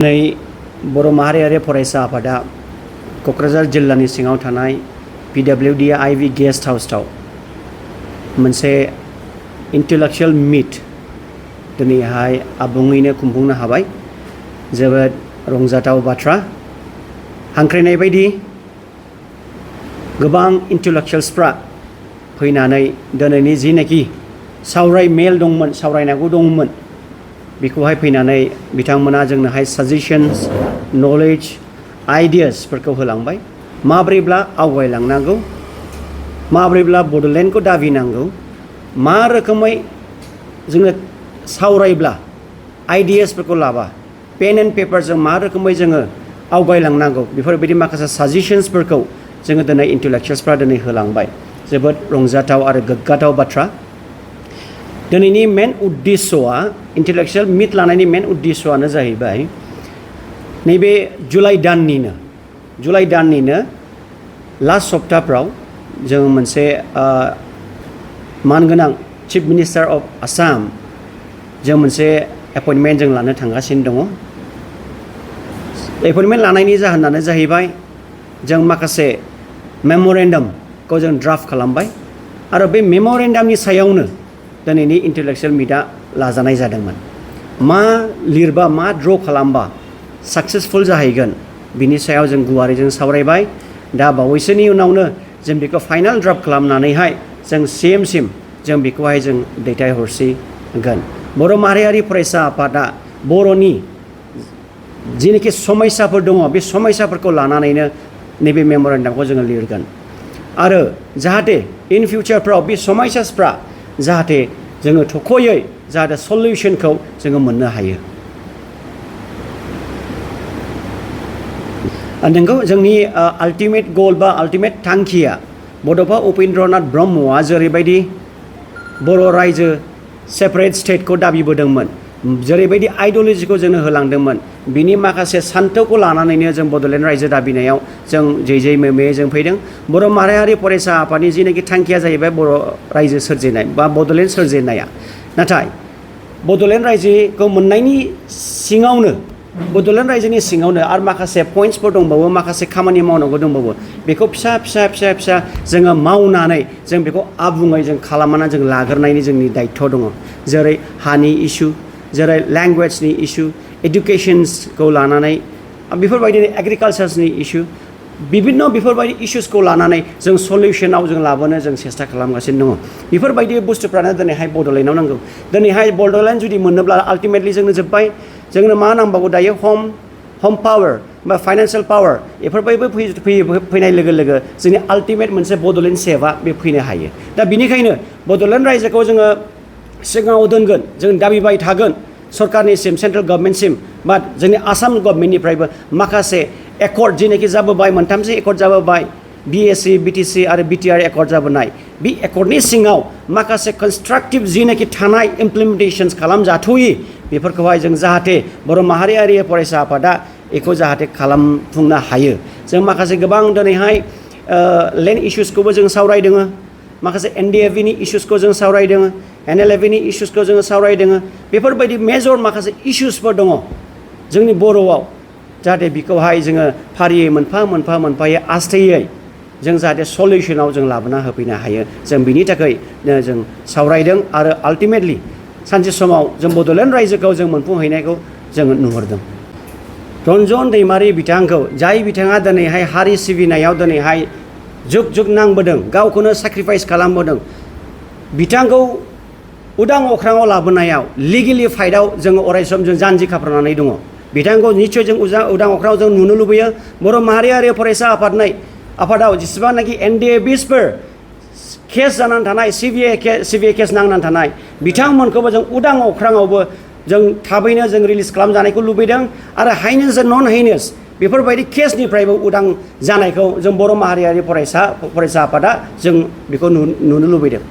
नै बर' माहारियारि फरायसा आफादा क'क्राझार जिल्लानि सिङाव थानाय PWD IV गेस्ट हाउसआव मोनसे इंटेलेक्चुअल मीट दिनैहाय आबुङैनो खुंफुंनो हाबाय। जोबोद रंजाथाव बाथ्रा। हांख्रायनाय बायदि गोबां इंटेलेक्चुअल्सफ्रा फैनानै दिनैनि जिनेखि सावराय मेल दंमोन, सावरायनांगौ दंमोन, बेखौहाय फैनानै बिथांमोना जोंनोहाय साजेशन्स, नलेज, आइडियासफोरखौ होलांबाय। माब्रैब्ला आवगायलांनांगौ, माब्रैब्ला बड'लेण्डखौ दाबिनांगौ, मा रोखोमै जोङो सावरायब्ला आइडियासफोरखौ लाबा पेन एन्ड पेपारजों मा रोखोमै जोङो आवगायलांनांगौ, बेफोरबायदि माखासे साजेशन्सफोरखौ जोङो दिनै इंटेलेक्चुअल्सफ्रा दिनै होलांबाय। जोबोद रंजाथाव आरो गोग्गाथाव बाथ्रा। दिनैनि मेन उद्देश्यआ, इंटेलेक्चुअल मीट लानायनि मेन उद्देश्यआनो जाहैबाय नैबे जुलाइ दाननिनो लास्ट सप्ताफ्राव जों मोनसे मानगोनां चिफ मिनिस्टार अफ आसाम जों मोनसे एपइन्टमेन्ट जों लानो थांगासिनो दङ। एपइन्टमेन्ट लानायनि जाहोनानो जाहैबाय जों माखासे मेम'रेन्डामखौ जों ड्राफ्ट खालामबाय आरो बे मेम'रेन्डामनि सायावनो दिनैनि इंटेलेक्चुअल मीटआ लाजानाय जादोंमोन। मा लिरबा, मा ड्र खालामबा साक्सेसफुल जाहैगोन, बिनि सायाव जों गुवारै जों सावरायबाय। दा बावैसोनि उनावनो जों बेखौ फाइनाल ड्राफ्ट खालामनानैहाय जों CMसिम जों बेखौहाय जों दैथायहरसिगोन। बर' माहारियारि फरायसा आफादा बर'नि जिनेखि समस्याफोर दङ, बे समस्याफोरखौ लानानैनो नैबे मेम'रेन्डामखौ जोङो लिरगोन आरो जाहाथे इन फिउचारफ्राव बे समस्याफ्रा जाहाथे जोङो थख'यै जाहाथे सल्युशनखौ जोङो मोननो हायो। नोंगौ, जोंनि आल्टिमेट गल बा आल्टिमेट थांखिया बड'फा उपेन्द्रनाथ ब्रह्मआ जेरैबायदि बर' रायजो सेपारेट स्टेटखौ दाबिबोदोंमोन, जेरैबायदि आइडिय'लजिखौ जोंनो होलांदोंमोन, बिनि माखासे सान्थौखौ लानानैनो जों बड'लेण्ड रायजो दाबिनायाव जों जै मैमै जों फैदों। बर' माहारियारि फरायसा आफादनि जिनेखि थांखिया जाहैबाय बर' रायजो सोरजिनाय बा बड'लेण्ड सोरजिनाया। नाथाय बड'लेण्ड रायजोखौ मोननायनि सिङावनो, बड'लेण्ड रायजोनि सिङावनो आरो माखासे पइन्ट्सफोर दंबावो, माखासे खामानि मावनांगौ दंबावो। बेखौ फिसा जोङो मावनानै जों बेखौ आबुङै जों खालामनानै जों लाग्रोनायनि जोंनि दायित्व दङ। जेरै हानि इसु, जेरै लेंगुवेजनि इसु, एडुकेसन्सखौ लानानै, बेफोरबायदिनो एग्रिकालचारनि इसु, बिभिन्न बेफोरबायदि इसुसखौ लानानै जों सल्युशनाव जों लाबोनो जों सेस्था खालामगासिनो दङ। बेफोरबायदि बुस्थुफ्रानो दिनैहाय बड'लेण्डआव नांगौ। दिनैहाय बड'लेण्ड जुदि मोनोब्ला आल्टिमेटलि जोंनो जोब्बाय। जोंनो मा नांबावगौ दायो? हम पावार बा फाइनान्सियेल पावार। बेफोरबायदिबो फैनाय लोगो लोगो जोंनि आल्टिमेट मोनसे बड'लेण्ड सेभआ बे फैनो हायो। दा बिनिखायनो बड'लेण्ड रायजोखौ जोङो सिगाङाव दोनगोन, जों दाबिबाय थागोन सरकारनिसिम, सेन्ट्रेल गभर्नमेन्टसिम, बा जोंनि आसाम गभर्नमेन्टनिफ्रायबो माखासे एकर्ड जिनेखि जाबोबाय, मोनथामसो एकर्ड जाबोबाय, BSc, BTC आरो BTR एकर्ड जाबोनाय। बे एकर्डनि सिङाव माखासे कनस्ट्राक्टिभ जिनेखि थानाय इमप्लिमेन्टेशन्स खालामजाथ'यि, बेफोरखौहाय जों जाहाथे बर' माहारियारि फरायसा आफादा बेखौ जाहाथे खालामफुंनो हायो। जों माखासे गोबां दिनैहाय लेन्ड इस्युसखौबो जों सावरायदों, माखासे NDFB इस्युसखौ जों सावरायदों, NLFB इस्युसखौ जोङो सावरायदों। बेफोरबायदि मेजर माखासे इस्युसफोर दङ जोंनि बर'आव, जाहाथे बेखौहाय जोङो फारियै मोनफायै आस्थायै जों जाहाथे सल्युशनाव जों लाबोना होफैनो हायो। जों बिनि थाखाय जों सावरायदों आरो आल्टिमेटलि सानसे समाव जों बड'लेण्ड रायजोखौ जों मोनफुंहैनायखौ जों नुहुरदों। रन्जन दैमारि बिथांखौ, जाय बिथाङा दिनैहाय हारि सिबिनायाव दिनैहाय जुग नांबोदों, गावखौनो सेक्रिफाइस खालामबोदों, बिथांखौ उदां अख्राङाव लाबोनायाव लिगेलि फाइटआव जोङो अरायसम जों जानजि खाफ्रानानै दङ। बिथांखौ निस्सय जों उदां अख्राङाव जों नुनो लुबैयो। बर' माहारियारि फरायसा आफादाव जेसेबांनाखि NDFBसफोर केस जानानै थानाय, CBI केस नांनानै थानाय, बिथांमोनखौबो जों उदां अख्राङावबो जों थाबैनो जों रिलिज खालामजानायखौ लुबैदों आरो हाइनेस एन्ड नन हाइनेस बेफोरबायदि केसनिफ्रायबो उदां जानायखौ जों बर' माहारियारि फरायसा आफादा जों बेखौ नुनो लुबैदों।